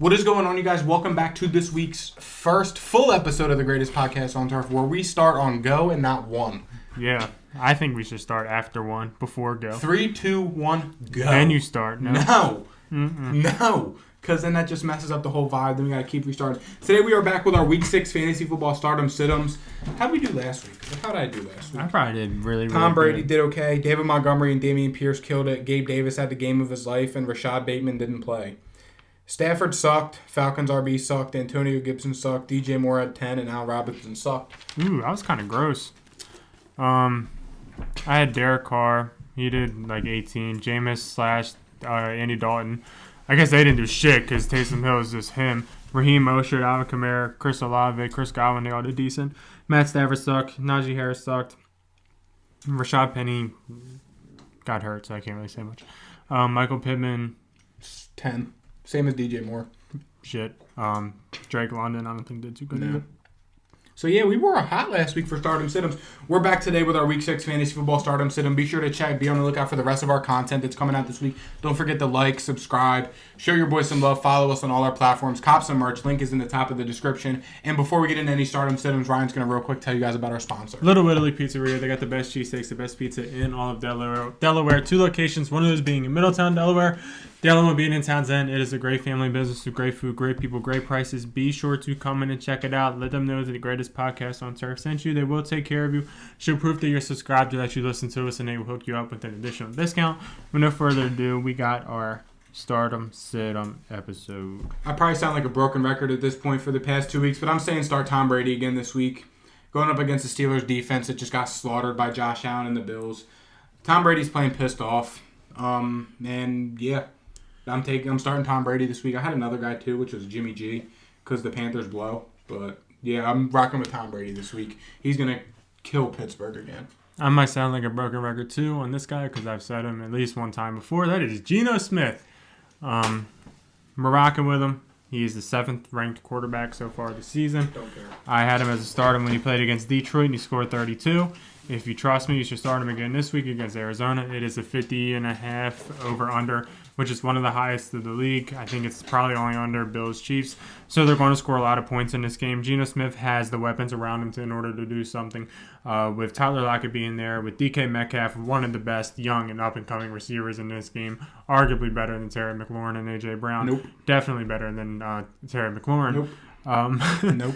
What is going on, you guys? Welcome back to this week's first full episode of the greatest podcast on turf, where we start on go and not one. Yeah, I think we should start after one, before go. 3, 2, 1, go. Then you start. No. Because then that just messes up the whole vibe. Then we got to keep restarting. Today we are back with our Week 6 Fantasy Football Stardom Sit-Ems. How'd we do last week? How did I do last week? I probably did really Tom Brady good. did okay. David Montgomery and Damian Pierce killed it. Gabe Davis had the game of his life, and Rashad Bateman didn't play. Stafford sucked. Falcons RB sucked. Antonio Gibson sucked. DJ Moore had 10, and Al Robinson sucked. Ooh, that was kind of gross. I had Derek Carr. He did like 18. Jameis / Andy Dalton. I guess they didn't do shit because Taysom Hill is just him. Raheem Mostert, Alvin Kamara, Chris Olave, Chris Godwin, they all did decent. Matt Stafford sucked. Najee Harris sucked. Rashad Penny got hurt, so I can't really say much. Michael Pittman. 10. Same as DJ Moore. Shit. Drake London, I don't think did too good either. So, yeah, we were hot last week for Stardom Sit-Ems. We're back today with our Week 6 Fantasy Football Stardom Sit-Em. Be sure to be on the lookout for the rest of our content that's coming out this week. Don't forget to like, subscribe, show your boys some love, follow us on all our platforms, cop some merch. Link is in the top of the description. And before we get into any Stardom Sit-Ems, Ryan's going to real quick tell you guys about our sponsor. Little Italy Pizzeria. They got the best cheesesteaks, the best pizza in all of Delaware. 2 locations, one of those being in Middletown, Delaware. The other one being in Townsend. It is a great family business with great food, great people, great prices. Be sure to come in and check it out. Let them know that the greatest podcast on turf sent you. They will take care of you. Show proof that you're subscribed to that you listen to us, and they will hook you up with an additional discount. With no further ado, we got our Stardom Sit-Em episode. I probably sound like a broken record at this point for the past 2 weeks, but I'm saying start Tom Brady again this week. Going up against the Steelers defense that just got slaughtered by Josh Allen and the Bills. Tom Brady's playing pissed off. And yeah. I'm starting Tom Brady this week. I had another guy too, which was Jimmy G, because the Panthers blow. But yeah, I'm rocking with Tom Brady this week. He's gonna kill Pittsburgh again. I might sound like a broken record too on this guy because I've said him at least one time before. That is Geno Smith. We're rocking with him. He's the 7th ranked quarterback so far this season. Don't care. I had him as a starter when he played against Detroit and he scored 32. If you trust me, you should start him again this week against Arizona. It is a 50.5 over-under, which is one of the highest of the league. I think it's probably only under Bills Chiefs. So they're going to score a lot of points in this game. Geno Smith has the weapons around him in order to do something. With Tyler Lockett being there, with DK Metcalf, one of the best young and up-and-coming receivers in this game. Arguably better than Terry McLaurin and A.J. Brown. Nope. Definitely better than Terry McLaurin. Nope. Nope.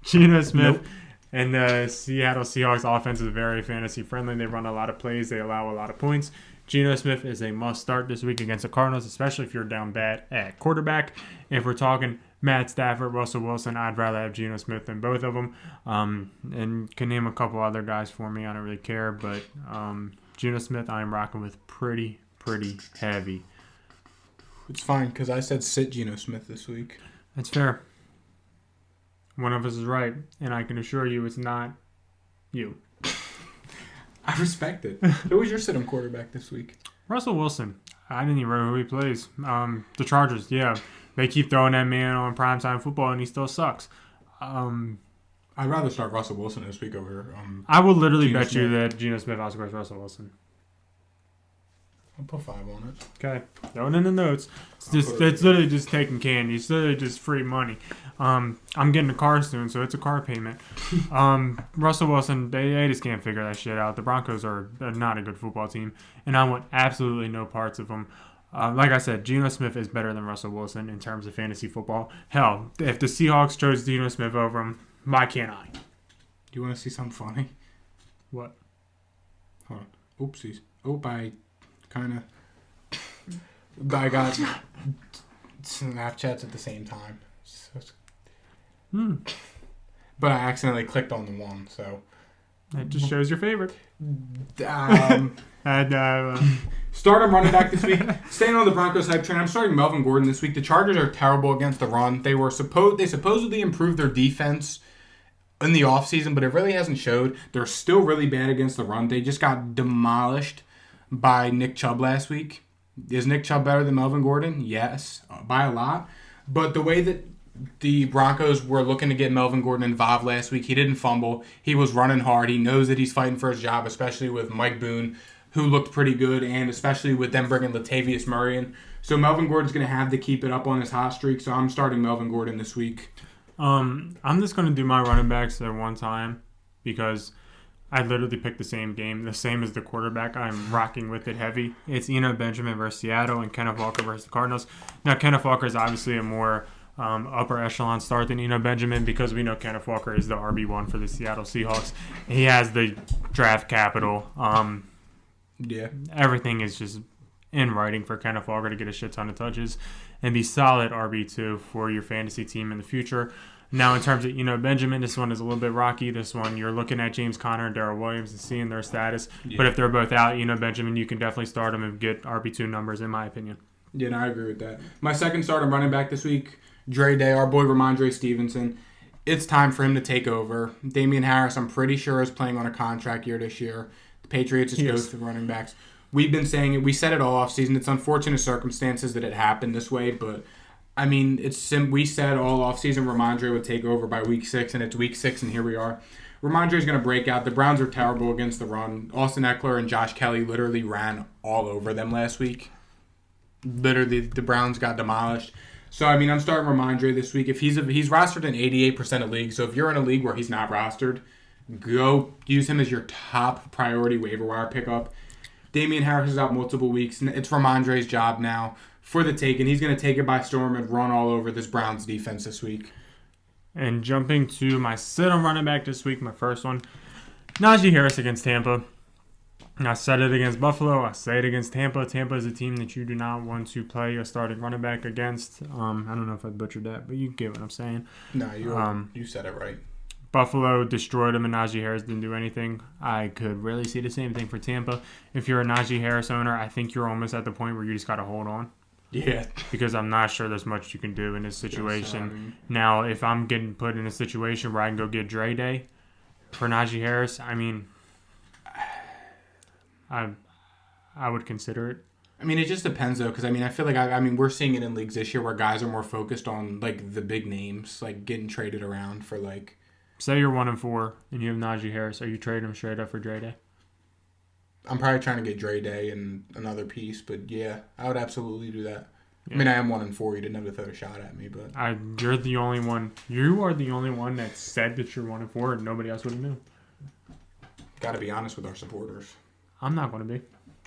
Geno Smith. Nope. And the Seattle Seahawks offense is very fantasy-friendly. They run a lot of plays. They allow a lot of points. Geno Smith is a must-start this week against the Cardinals, especially if you're down bad at quarterback. If we're talking Matt Stafford, Russell Wilson, I'd rather have Geno Smith than both of them. And can name a couple other guys for me. I don't really care. But Geno Smith, I'm rocking with pretty heavy. It's fine, because I said sit Geno Smith this week. That's fair. One of us is right, and I can assure you it's not you. I respect it. Who was your sit-em quarterback this week? Russell Wilson. I didn't even know who he plays. The Chargers, yeah. They keep throwing that man on primetime football, and he still sucks. I'd rather start Russell Wilson this week over I will literally Geno bet you Smith. that Geno Smith outscores Russell Wilson. I'll put 5 on it. Okay. Throw it in the notes. It's literally just taking candy. It's literally just free money. I'm getting a car soon, so it's a car payment. Russell Wilson, they just can't figure that shit out. The Broncos are not a good football team, and I want absolutely no parts of them. Like I said, Geno Smith is better than Russell Wilson in terms of fantasy football. Hell, if the Seahawks chose Geno Smith over him, why can't I? Do you want to see something funny? What? Hold on. Oopsies. I got Snapchats at the same time. But I accidentally clicked on the one, so. That just shows your favorite. Start him running back this week. Staying on the Broncos hype train, I'm starting Melvin Gordon this week. The Chargers are terrible against the run. They supposedly improved their defense in the offseason, but it really hasn't showed. They're still really bad against the run. They just got demolished by Nick Chubb last week. Is Nick Chubb better than Melvin Gordon? Yes, by a lot. But the way that the Broncos were looking to get Melvin Gordon involved last week, he didn't fumble. He was running hard. He knows that he's fighting for his job, especially with Mike Boone, who looked pretty good, and especially with them bringing Latavius Murray in, So Melvin Gordon's going to have to keep it up on his hot streak. So I'm starting Melvin Gordon this week. I'm just going to do my running backs at one time because I literally picked the same game, the same as the quarterback. I'm rocking with it heavy. It's Eno Benjamin versus Seattle and Kenneth Walker versus the Cardinals. Now, Kenneth Walker is obviously a more upper echelon start than Eno Benjamin because we know Kenneth Walker is the RB1 for the Seattle Seahawks. He has the draft capital. Yeah. Everything is just in writing for Kenneth Walker to get a shit ton of touches and be solid RB2 for your fantasy team in the future. Now, in terms of Benjamin, this one is a little bit rocky. This one, you're looking at James Conner and Darrell Williams and seeing their status. Yeah. But if they're both out, Benjamin, you can definitely start them and get RB2 numbers, in my opinion. Yeah, no, I agree with that. My second starter running back this week, Dre Day, our boy Ramondre Stevenson. It's time for him to take over. Damian Harris, I'm pretty sure, is playing on a contract year this year. The Patriots just go through running backs. We've been saying it. We said it all offseason. It's unfortunate circumstances that it happened this way, but I mean, we said all offseason Ramondre would take over by week 6, and it's week 6, and here we are. Ramondre's going to break out. The Browns are terrible against the run. Austin Eckler and Josh Kelly literally ran all over them last week. Literally, the Browns got demolished. So, I mean, I'm starting Ramondre this week. If he's rostered in 88% of leagues, so if you're in a league where he's not rostered, go use him as your top priority waiver wire pickup. Damian Harris is out multiple weeks, and it's Ramondre's job now for the take, and he's going to take it by storm and run all over this Browns defense this week. And jumping to my sit-on running back this week, my first one, Najee Harris against Tampa. I said it against Buffalo. I say it against Tampa. Tampa is a team that you do not want to play a starting running back against. I don't know if I butchered that, but you get what I'm saying. No, you said it right. Buffalo destroyed him, and Najee Harris didn't do anything. I could really see the same thing for Tampa. If you're a Najee Harris owner, I think you're almost at the point where you just got to hold on. Yeah. Because I'm not sure there's much you can do in this situation. Now, if I'm getting put in a situation where I can go get Dre Day for Najee Harris, I mean, I would consider it. I mean, it just depends, though, because, I mean, I feel like, we're seeing it in leagues this year where guys are more focused on, like, the big names, like, getting traded around for, like... Say you're 1-4 and you have Najee Harris. Are you trading him straight up for Dre Day? I'm probably trying to get Dre Day and another piece, but, yeah, I would absolutely do that. Yeah. I mean, I am 1-4. You didn't have to throw a shot at me, but... You're the only one. You are the only one that said that you're 1-4 and nobody else would have known. Got to be honest with our supporters. I'm not going to be.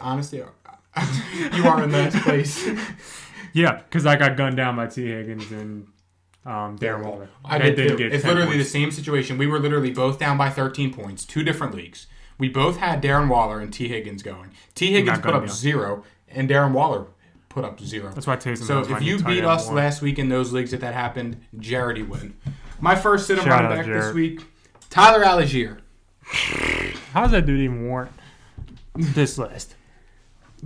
Honestly, you are in last place. Yeah, because I got gunned down by T. Higgins and Darren Waller. I did too. It's literally the same situation. We were literally both down by 13 points, 2 different leagues. We both had Darren Waller and T. Higgins going. T. Higgins put up 0, and Darren Waller put up 0. That's why Taysom. So if you beat us last week in those leagues that happened, Jared, you win. My first sit-up running back this week, Tyler Algier. How does that dude even warrant this list?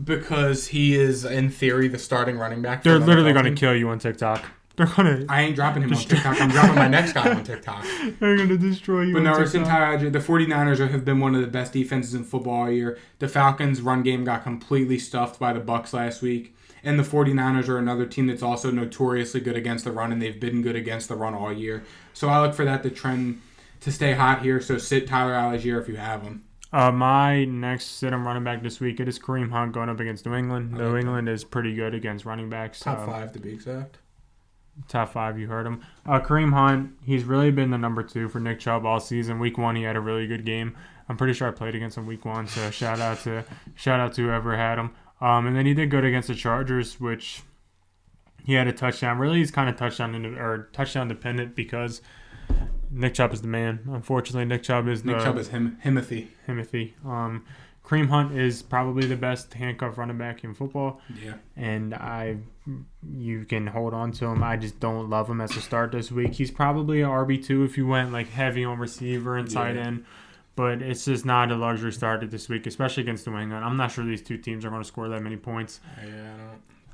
Because he is, in theory, the starting running back. They're literally going to kill you on TikTok. They're gonna. I ain't dropping him on TikTok. I'm dropping my next guy on TikTok. They're going to destroy you. But no, it's entire. The 49ers have been one of the best defenses in football all year. The Falcons' run game got completely stuffed by the Bucs last week. And the 49ers are another team that's also notoriously good against the run, and they've been good against the run all year. So I look for that to trend to stay hot here. So sit Tyler Algier if you have him. My next sit-em running back this week, it is Kareem Hunt going up against New England. New England is pretty good against running backs. Top 5 to be exact. Top 5, you heard him. Kareem Hunt, he's really been the number 2 for Nick Chubb all season. Week 1, he had a really good game. I'm pretty sure I played against him week 1, so shout out to whoever had him. And then he did good against the Chargers, which he had a touchdown. Really, he's kind of touchdown dependent because Nick Chubb is the man. Unfortunately, Nick Chubb is Himothy. Kareem Hunt is probably the best handcuff running back in football. Yeah. And you can hold on to him. I just don't love him as a start this week. He's probably an RB2 if you went like heavy on receiver and tight end. But it's just not a luxury start this week, especially against New England. I'm not sure these two teams are going to score that many points. Yeah,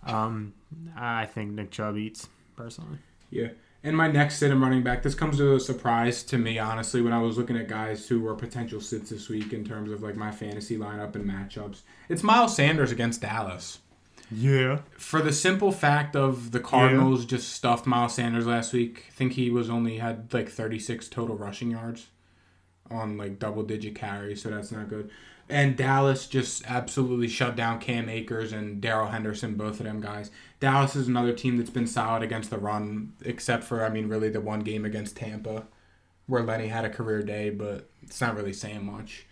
I don't. I think Nick Chubb eats, personally. Yeah. And my next sit I'm running back, this comes as a surprise to me, honestly, when I was looking at guys who were potential sits this week in terms of like my fantasy lineup and matchups. It's Miles Sanders against Dallas. Yeah. For the simple fact of the Cardinals just stuffed Miles Sanders last week. I think he had like 36 total rushing yards on like double-digit carries, so that's not good. And Dallas just absolutely shut down Cam Akers and Darrell Henderson, both of them guys. Dallas is another team that's been solid against the run, except for, really the one game against Tampa where Lenny had a career day, but it's not really saying much.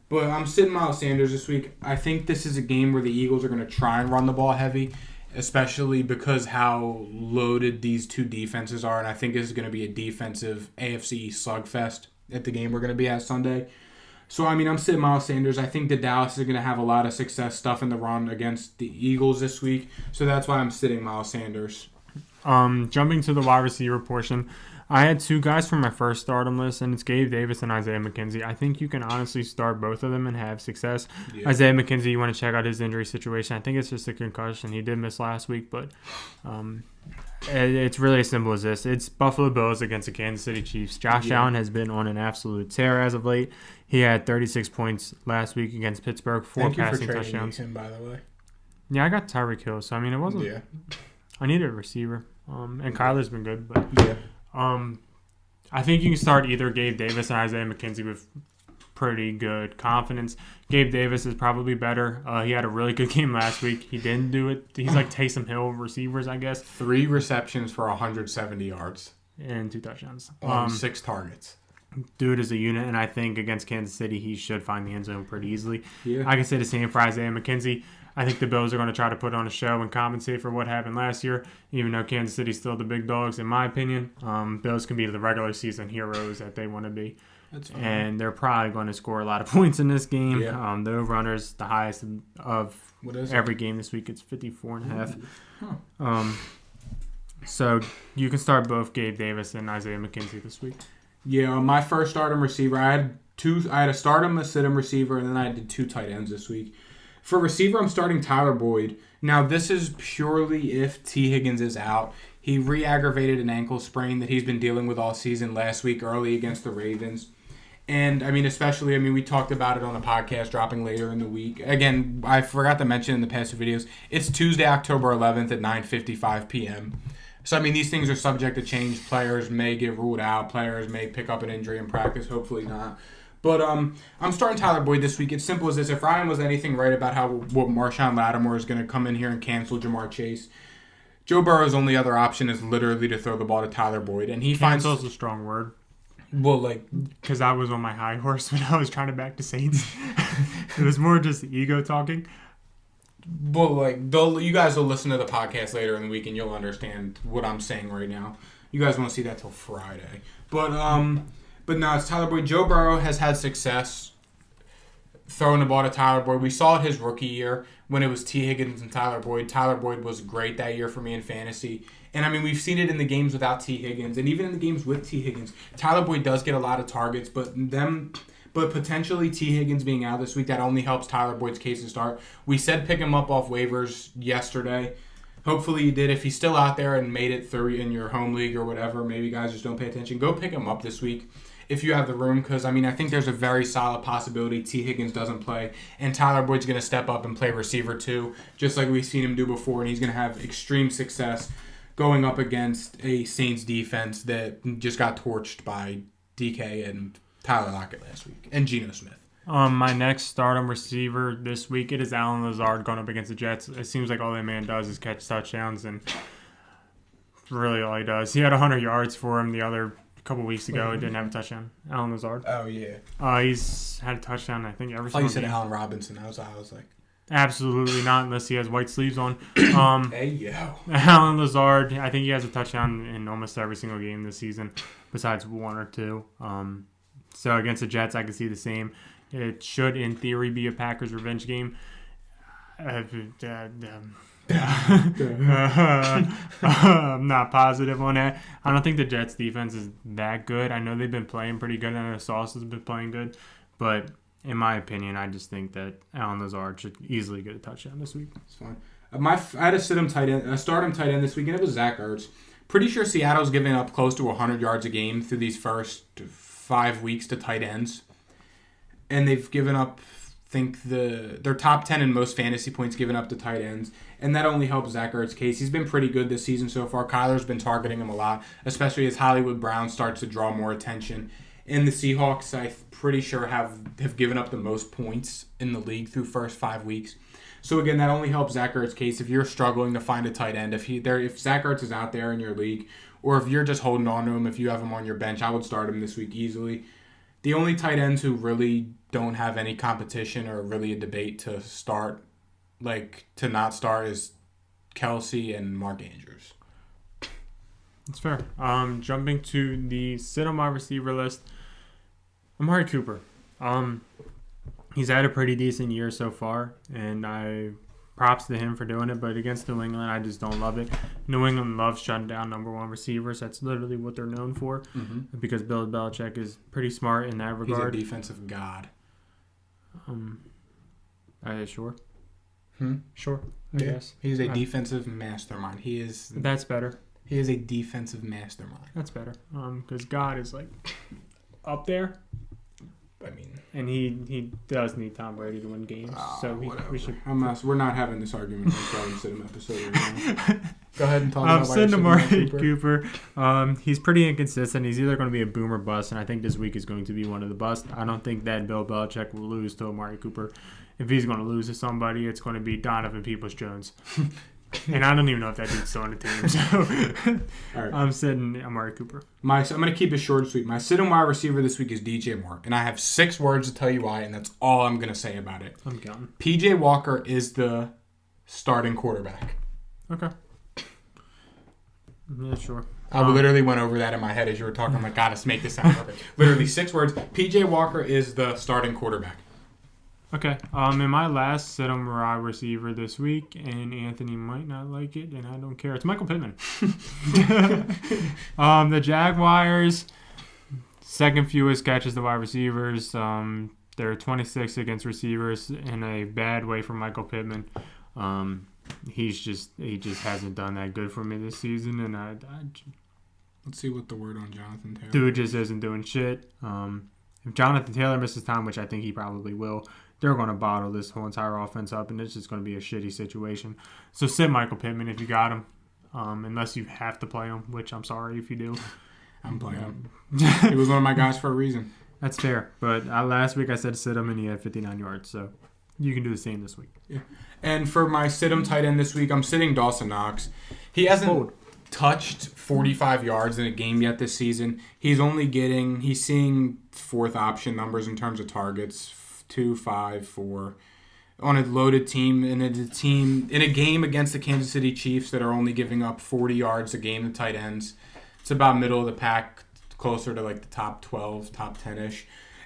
But I'm sitting Miles Sanders this week. I think this is a game where the Eagles are going to try and run the ball heavy, especially because how loaded these two defenses are. And I think this is going to be a defensive AFC slugfest at the game we're going to be at Sunday. So, I'm sitting Miles Sanders. I think the Dallas is going to have a lot of success stuff in the run against the Eagles this week. So that's why I'm sitting Miles Sanders. Jumping to the wide receiver portion, I had two guys from my first stardom list, and it's Gabe Davis and Isaiah McKenzie. I think you can honestly start both of them and have success. Yeah. Isaiah McKenzie, you want to check out his injury situation. I think it's just a concussion. He did miss last week, but it's really as simple as this. It's Buffalo Bills against the Kansas City Chiefs. Josh Allen has been on an absolute tear as of late. He had 36 points last week against Pittsburgh, 4 passing touchdowns. Him, by the way. Yeah, I got Tyreek Hill, so it wasn't. Yeah. I needed a receiver, and Kyler's been good, but I think you can start either Gabe Davis and Isaiah McKenzie with pretty good confidence. Gabe Davis is probably better. He had a really good game last week. He didn't do it. He's like Taysom Hill receivers, I guess. 3 receptions for 170 yards. And 2 touchdowns. 6 targets. Dude is a unit, and I think against Kansas City, he should find the end zone pretty easily. Yeah. I can say the same for Isaiah McKenzie. I think the Bills are going to try to put on a show and compensate for what happened last year, even though Kansas City's still the big dogs, in my opinion. Bills can be the regular season heroes that they want to be. That's fine. And they're probably going to score a lot of points in this game. Yeah. The over-runner's the highest of every game this week. It's 54.5. Huh. So you can start both Gabe Davis and Isaiah McKenzie this week. Yeah, my first stardom receiver, I had a stardom, a sit-em receiver, and then I did 2 tight ends this week. For receiver, I'm starting Tyler Boyd. Now, this is purely if T. Higgins is out. He re-aggravated an ankle sprain that he's been dealing with all season last week early against the Ravens. And, we talked about it on a podcast dropping later in the week. Again, I forgot to mention in the past videos, it's Tuesday, October 11th at 9:55 p.m. So, these things are subject to change. Players may get ruled out. Players may pick up an injury in practice. Hopefully not. But I'm starting Tyler Boyd this week. It's simple as this. If Ryan was anything right about what Marshawn Lattimore is going to come in here and cancel Jamar Chase, Joe Burrow's only other option is literally to throw the ball to Tyler Boyd. And he Cancel's a strong word. Well, because I was on my high horse when I was trying to back the Saints. It was more just ego talking. Well, you guys will listen to the podcast later in the week and you'll understand what I'm saying right now. You guys won't see that till Friday. But no, it's Tyler Boyd. Joe Burrow has had success throwing the ball to Tyler Boyd. We saw it his rookie year when it was T. Higgins and Tyler Boyd. Tyler Boyd was great that year for me in fantasy. And, we've seen it in the games without T. Higgins. And even in the games with T. Higgins, Tyler Boyd does get a lot of targets. But potentially T. Higgins being out this week, that only helps Tyler Boyd's case to start. We said pick him up off waivers yesterday. Hopefully you did. If he's still out there and made it through in your home league or whatever, maybe guys just don't pay attention. Go pick him up this week if you have the room, because, I think there's a very solid possibility T. Higgins doesn't play, and Tyler Boyd's going to step up and play receiver too, just like we've seen him do before, and he's going to have extreme success going up against a Saints defense that just got torched by DK and Tyler Lockett last week, and Geno Smith. My next stardom receiver this week, it is Allen Lazard going up against the Jets. It seems like all that man does is catch touchdowns, and really all he does. He had 100 yards for him the other couple weeks ago. He didn't have a touchdown. Allen Lazard. Oh, yeah. He's had a touchdown, I think, every single game. You said game. Allen Robinson. I was like... Absolutely not, unless he has white sleeves on. Hey, yo. Allen Lazard, I think he has a touchdown in almost every single game this season, besides 1 or 2. So against the Jets, I can see the same. It should, in theory, be a Packers revenge game. I'm not positive on that. I don't think the Jets' defense is that good. I know they've been playing pretty good, and I know Sauce has been playing good. But in my opinion, I just think that Allen Lazard should easily get a touchdown this week. That's fine. I had a stardom tight end this week, and it was Zach Ertz. Pretty sure Seattle's giving up close to 100 yards a game through these first 5 weeks to tight ends. And they've given up, their top 10 in most fantasy points given up to tight ends. And that only helps Zach Ertz's case. He's been pretty good this season so far. Kyler's been targeting him a lot, especially as Hollywood Brown starts to draw more attention. And the Seahawks, I'm pretty sure, have given up the most points in the league through first 5 weeks. So again, that only helps Zach Ertz's case if you're struggling to find a tight end. If Zach Ertz is out there in your league, or if you're just holding on to him, if you have him on your bench, I would start him this week easily. The only tight ends who really don't have any competition or really a debate to start, to not start, is Kelsey and Mark Andrews. That's fair. Jumping to the sit-on wide receiver list, Amari Cooper. He's had a pretty decent year so far, and props to him for doing it. But against New England, I just don't love it. New England loves shutting down number one receivers. That's literally what they're known for, because Bill Belichick is pretty smart in that regard. He's a defensive god. Sure. Sure. Yes. He's a defensive mastermind. That's better. He is a defensive mastermind. That's better. Because God is up there. I mean, and he does need Tom Brady to win games, so we should. We're not having this argument on the Stardom Sit-em episode right now. Go ahead and talk about why you're Amari Cooper. He's pretty inconsistent. He's either going to be a boom or bust, and I think this week is going to be one of the busts. I don't think that Bill Belichick will lose to Amari Cooper. If he's going to lose to somebody, it's going to be Donovan Peoples-Jones. And I don't even know if that dude's still on the team. So right. I'm sitting Amari Cooper. I'm going to keep it short and sweet. My sit-em wide receiver this week is DJ Moore. And I have 6 words to tell you why, and that's all I'm going to say about it. I'm counting. PJ Walker is the starting quarterback. Okay. Yeah, sure. I literally went over that in my head as you were talking. I'm like, gotta make this sound perfect. Literally 6 words. PJ Walker is the starting quarterback. Okay. In my last sit-em wide receiver this week, and Anthony might not like it, and I don't care. It's Michael Pittman. The Jaguars, second fewest catches to wide receivers. They're 26 against receivers in a bad way for Michael Pittman. He just hasn't done that good for me this season, and let's see what the word on Jonathan Taylor. Dude just isn't doing shit. If Jonathan Taylor misses time, which I think he probably will, they're going to bottle this whole entire offense up, and it's just going to be a shitty situation. So sit Michael Pittman if you got him, unless you have to play him, which I'm sorry if you do. I'm playing him. He was one of my guys for a reason. That's fair, but last week I said sit him, and he had 59 yards, so you can do the same this week. Yeah. And for my sit-em tight end this week, I'm sitting Dawson Knox. He hasn't touched 45 yards in a game yet this season. He's seeing fourth option numbers in terms of targets, 2, 5, 4, on a loaded team, and in a game against the Kansas City Chiefs that are only giving up 40 yards a game to tight ends. It's about middle of the pack, closer to the top 12, top 10-ish.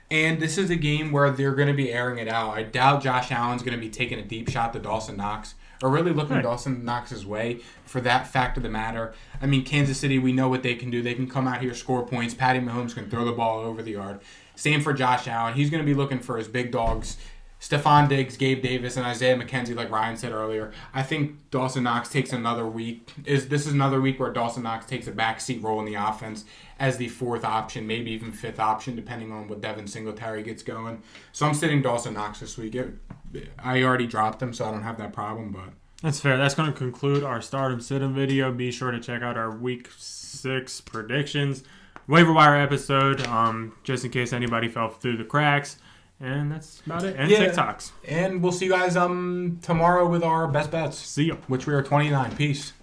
And this is a game where they're going to be airing it out. I doubt Josh Allen's going to be taking a deep shot to Dawson Knox, or really looking Dawson Knox's way for that fact of the matter. I mean, Kansas City, we know what they can do. They can come out here, score points. Patty Mahomes can throw the ball over the yard. Same for Josh Allen. He's going to be looking for his big dogs, Stephon Diggs, Gabe Davis, and Isaiah McKenzie, like Ryan said earlier. I think Dawson Knox takes another week. This is another week where Dawson Knox takes a backseat role in the offense as the fourth option, maybe even fifth option, depending on what Devin Singletary gets going. So I'm sitting Dawson Knox this week. I already dropped him, so I don't have that problem. But that's fair. That's going to conclude our Stardom Sit-em video. Be sure to check out our Week 6 predictions, waiver wire episode, just in case anybody fell through the cracks. And that's about it. And TikToks. And we'll see you guys tomorrow with our best bets. See ya. Which we are 29. Peace.